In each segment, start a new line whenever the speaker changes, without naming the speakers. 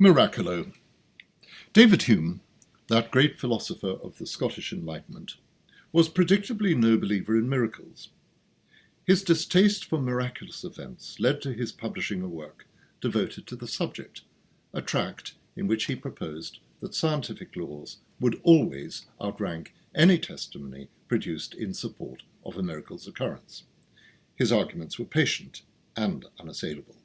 Miracolo. David Hume, that great philosopher of the Scottish Enlightenment, was predictably no believer in miracles. His distaste for miraculous events led to his publishing a work devoted to the subject, a tract in which he proposed that scientific laws would always outrank any testimony produced in support of a miracle's occurrence. His arguments were patient and unassailable,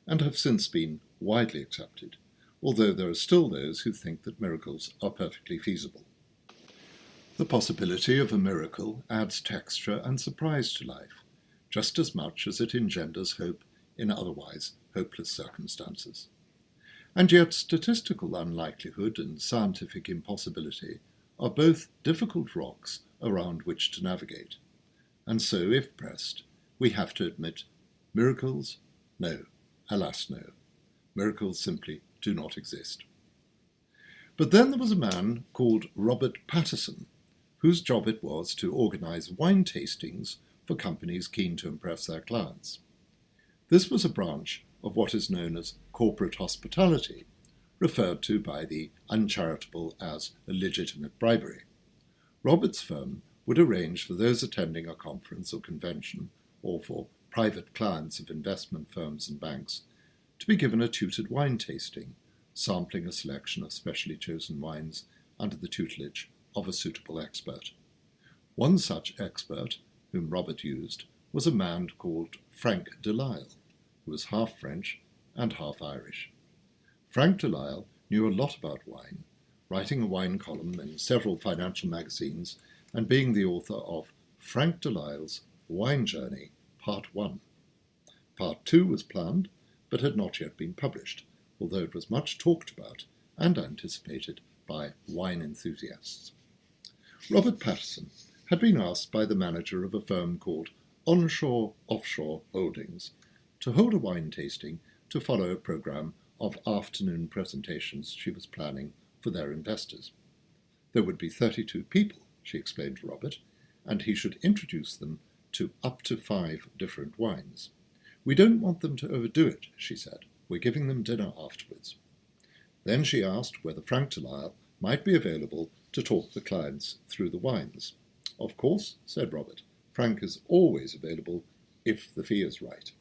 and have since been widely accepted, although there are still those who think that miracles are perfectly feasible. The possibility of a miracle adds texture and surprise to life, just as much as it engenders hope in otherwise hopeless circumstances. And yet statistical unlikelihood and scientific impossibility are both difficult rocks around which to navigate, and so, if pressed, we have to admit miracles? No, alas no. Miracles simply do not exist. But then there was a man called Robert Patterson, whose job it was to organise wine tastings for companies keen to impress their clients. This was a branch of what is known as corporate hospitality, referred to by the uncharitable as a legitimate bribery. Robert's firm would arrange for those attending a conference or convention, or for private clients of investment firms and banks, to be given a tutored wine tasting, sampling a selection of specially chosen wines under the tutelage of a suitable expert. One such expert, whom Robert used, was a man called Frank de Lyle, who was half French and half Irish. Frank de Lyle knew a lot about wine, writing a wine column in several financial magazines and being the author of Frank de Lyle's Wine Journey, Part 1. Part 2 was planned, but had not yet been published, although it was much talked about and anticipated by wine enthusiasts. Robert Patterson had been asked by the manager of a firm called Onshore Offshore Holdings to hold a wine tasting to follow a programme of afternoon presentations she was planning for their investors. There would be 32 people, she explained to Robert, and he should introduce them to up to 5 different wines. We don't want them to overdo it, she said. We're giving them dinner afterwards. Then she asked whether Frank de Lyle might be available to talk the clients through the wines. Of course, said Robert. Frank is always available if the fee is right.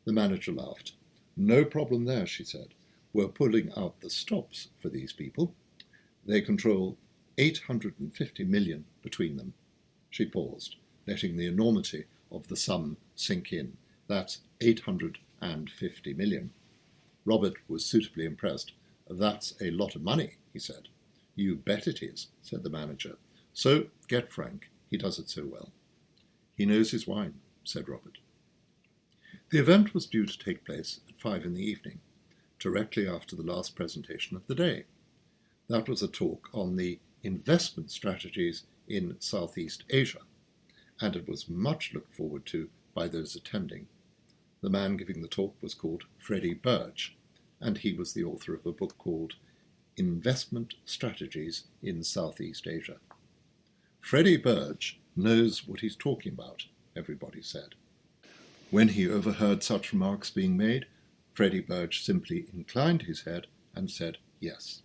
The manager laughed. No problem there, she said. We're pulling out the stops for these people. They control 850 million between them. She paused, letting the enormity of the sum sink in. That's 850 million. Robert was suitably impressed. That's a lot of money, he said. You bet it is, said the manager. So get Frank. He does it so well. He knows his wine, said Robert. The event was due to take place at 5 in the evening, directly after the last presentation of the day. That was a talk on the investment strategies in Southeast Asia, and it was much looked forward to by those attending. The man giving the talk was called Freddy Burch, and he was the author of a book called Investment Strategies in Southeast Asia. Freddy Burch knows what he's talking about, everybody said. When he overheard such remarks being made, Freddy Burch simply inclined his head and said yes.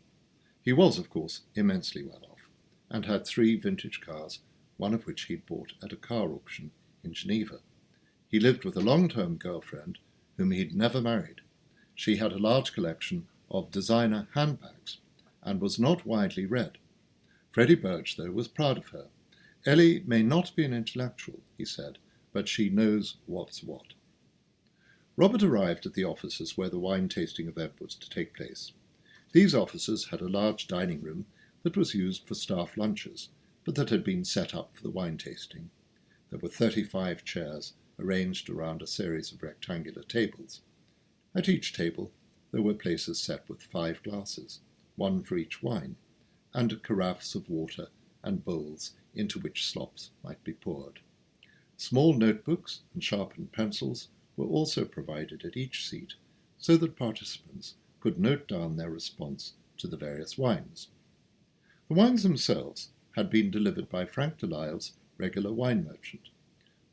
He was, of course, immensely well off, and had 3 vintage cars, one of which he'd bought at a car auction in Geneva. He lived with a long-term girlfriend whom he'd never married. She had a large collection of designer handbags and was not widely read. Freddy Burch, though, was proud of her. Ellie may not be an intellectual, he said, but she knows what's what. Robert arrived at the offices where the wine tasting event was to take place. These offices had a large dining room that was used for staff lunches, but that had been set up for the wine tasting. There were 35 chairs arranged around a series of rectangular tables. At each table there were places set with 5 glasses, one for each wine, and carafes of water and bowls into which slops might be poured. Small notebooks and sharpened pencils were also provided at each seat, so that participants could note down their response to the various wines. The wines themselves had been delivered by Frank de Lyle's regular wine merchant.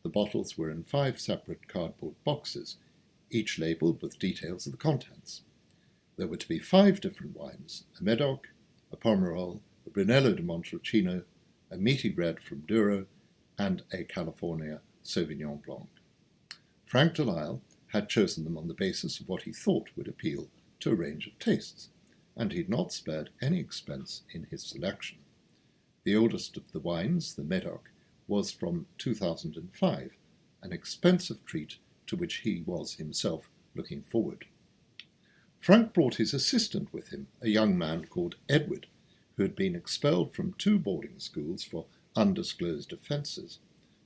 The bottles were in 5 separate cardboard boxes, each labelled with details of the contents. There were to be 5 different wines, a Medoc, a Pomerol, a Brunello de Montalcino, a meaty red from Douro, and a California Sauvignon Blanc. Frank de Lyle had chosen them on the basis of what he thought would appeal to a range of tastes, and he'd not spared any expense in his selection. The oldest of the wines, the Medoc, was from 2005, an expensive treat to which he was himself looking forward. Frank brought his assistant with him, a young man called Edward, who had been expelled from 2 boarding schools for undisclosed offences,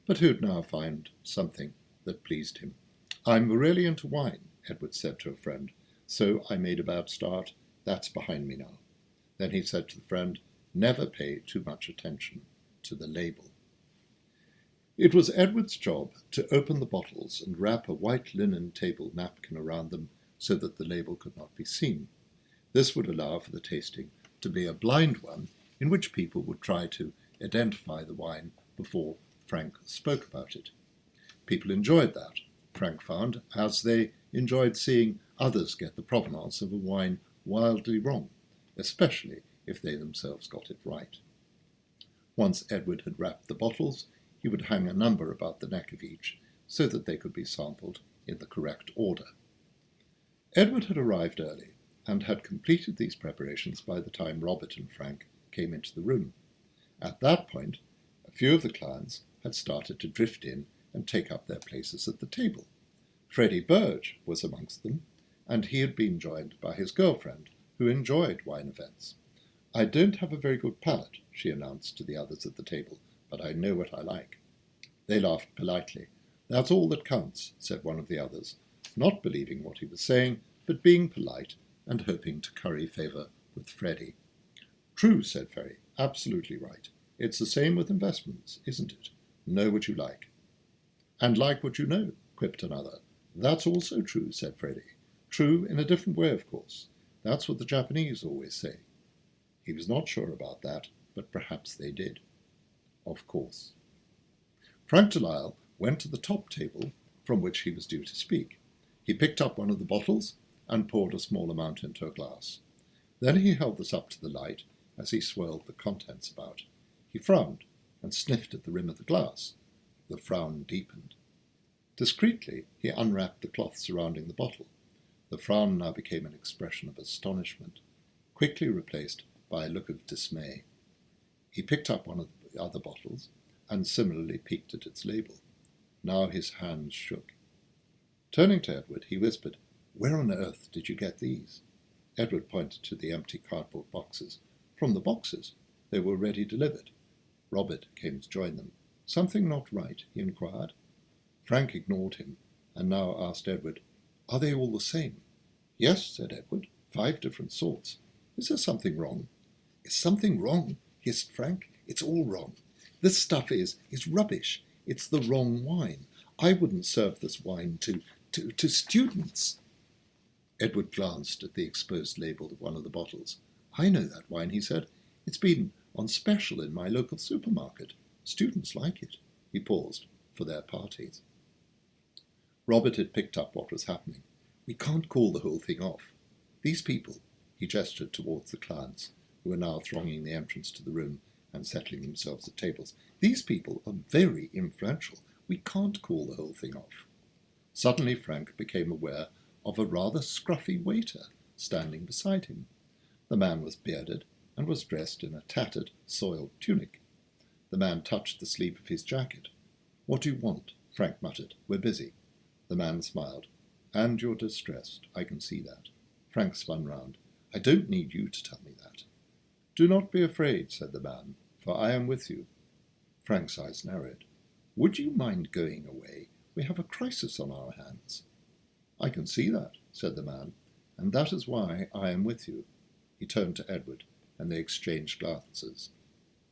but who had now found something that pleased him. "I'm really into wine," Edward said to a friend, "so I made a bad start. That's behind me now." Then he said to the friend, "Never pay too much attention to the label." It was Edward's job to open the bottles and wrap a white linen table napkin around them so that the label could not be seen. This would allow for the tasting to be a blind one in which people would try to identify the wine before Frank spoke about it. People enjoyed that, Frank found, as they enjoyed seeing others get the provenance of a wine wildly wrong, especially if they themselves got it right. Once Edward had wrapped the bottles, he would hang a number about the neck of each so that they could be sampled in the correct order. Edward had arrived early and had completed these preparations by the time Robert and Frank came into the room. At that point, a few of the clients had started to drift in and take up their places at the table. Freddy Burch was amongst them, and he had been joined by his girlfriend, who enjoyed wine events. "I don't have a very good palate," she announced to the others at the table, "but I know what I like." They laughed politely. "That's all that counts," said one of the others, not believing what he was saying, but being polite and hoping to curry favour with Freddy. "True," said Freddy, "absolutely right. It's the same with investments, isn't it? Know what you like." "And like what you know," quipped another. "That's also true," said Freddy. "True in a different way, of course. That's what the Japanese always say." He was not sure about that, but perhaps they did. Of course. Frank de Lyle went to the top table from which he was due to speak. He picked up one of the bottles and poured a small amount into a glass. Then he held this up to the light as he swirled the contents about. He frowned and sniffed at the rim of the glass. The frown deepened. Discreetly, he unwrapped the cloth surrounding the bottle. The frown now became an expression of astonishment, quickly replaced by a look of dismay. He picked up one of the other bottles and similarly peeked at its label. Now his hands shook. Turning to Edward, he whispered, "Where on earth did you get these?" Edward pointed to the empty cardboard boxes. "From the boxes. They were ready delivered." Robert came to join them. "Something not right?" he inquired. Frank ignored him, and now asked Edward, "Are they all the same?" "Yes," said Edward, 5 different sorts. "Is there something wrong?" "Is something wrong?" hissed Frank. "It's all wrong. This stuff is rubbish. It's the wrong wine. I wouldn't serve this wine to students." Edward glanced at the exposed label of one of the bottles. "I know that wine," he said. "It's been on special in my local supermarket. Students like it." He paused for their parties. Robert had picked up what was happening. "We can't call the whole thing off. These people," he gestured towards the clients, who were now thronging the entrance to the room and settling themselves at tables. "These people are very influential. We can't call the whole thing off." Suddenly Frank became aware of a rather scruffy waiter standing beside him. The man was bearded and was dressed in a tattered, soiled tunic. The man touched the sleeve of his jacket. "What do you want?" Frank muttered. "We're busy." The man smiled. "And you're distressed. I can see that." Frank spun round. "I don't need you to tell me that." "Do not be afraid," said the man, "for I am with you." Frank's eyes narrowed. "Would you mind going away? We have a crisis on our hands." "I can see that," said the man, "and that is why I am with you." He turned to Edward, and they exchanged glances.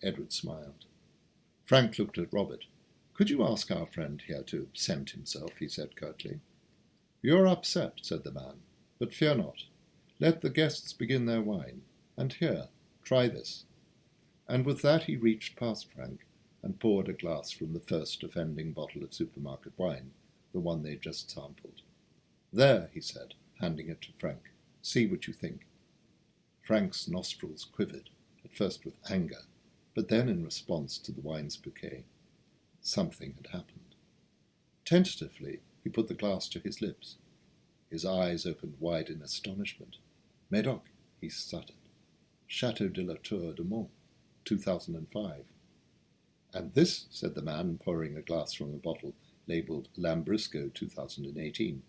Edward smiled. Frank looked at Robert. "Could you ask our friend here to absent himself?" he said curtly. "You're upset," said the man, "but fear not. Let the guests begin their wine. And here, try this." And with that he reached past Frank and poured a glass from the first offending bottle of supermarket wine, the one they'd just sampled. "There," he said, handing it to Frank. See what you think." Frank's nostrils quivered, at first with anger, but then in response to the wine's bouquet. Something had happened. Tentatively, he put the glass to his lips. His eyes opened wide in astonishment. "Médoc," he stuttered. "Chateau de la Tour de Mont, 2005. "And this," said the man, pouring a glass from a bottle labelled Lambrusco 2018.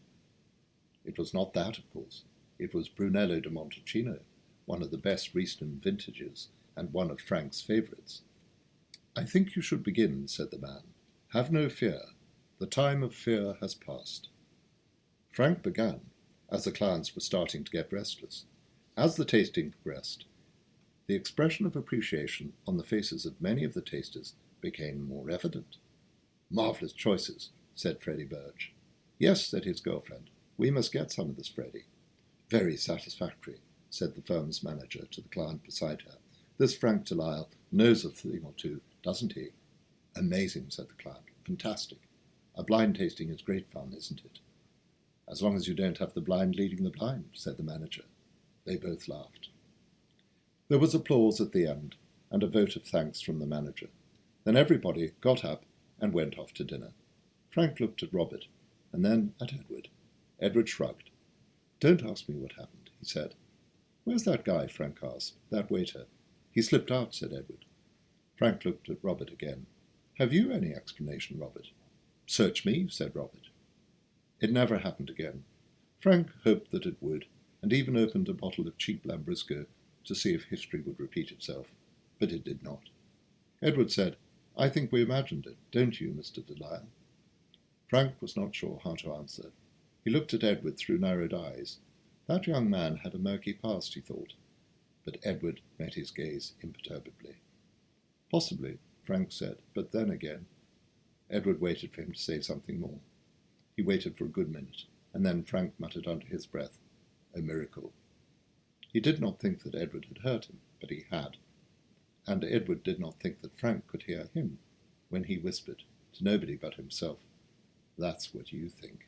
It was not that, of course. It was Brunello de Montalcino, one of the best recent vintages, and one of Frank's favourites. "I think you should begin," said the man. "Have no fear. The time of fear has passed." Frank began, as the clients were starting to get restless. As the tasting progressed, the expression of appreciation on the faces of many of the tasters became more evident. "Marvellous choices," said Freddy Burch. "Yes," said his girlfriend. "We must get some of this, Freddy." "Very satisfactory," said the firm's manager to the client beside her. "This Frank de Lyle knows a thing or two, doesn't he?" "Amazing," said the client. "Fantastic. A blind tasting is great fun, isn't it?" "As long as you don't have the blind leading the blind," said the manager. They both laughed. There was applause at the end, and a vote of thanks from the manager. Then everybody got up and went off to dinner. Frank looked at Robert, and then at Edward. Edward shrugged. "Don't ask me what happened," he said. "Where's that guy?" Frank asked. "That waiter." "He slipped out," said Edward. Frank looked at Robert again. "Have you any explanation, Robert?" "Search me," said Robert. It never happened again. Frank hoped that it would, and even opened a bottle of cheap Lambrusco to see if history would repeat itself, but it did not. Edward said, "I think we imagined it, don't you, Mr. de Lyle?" Frank was not sure how to answer. He looked at Edward through narrowed eyes. That young man had a murky past, he thought, but Edward met his gaze imperturbably. "Possibly," Frank said, "but then again—" Edward waited for him to say something more. He waited for a good minute, and then Frank muttered under his breath, "A miracle." He did not think that Edward had heard him, but he had. And Edward did not think that Frank could hear him when he whispered, to nobody but himself, "That's what you think."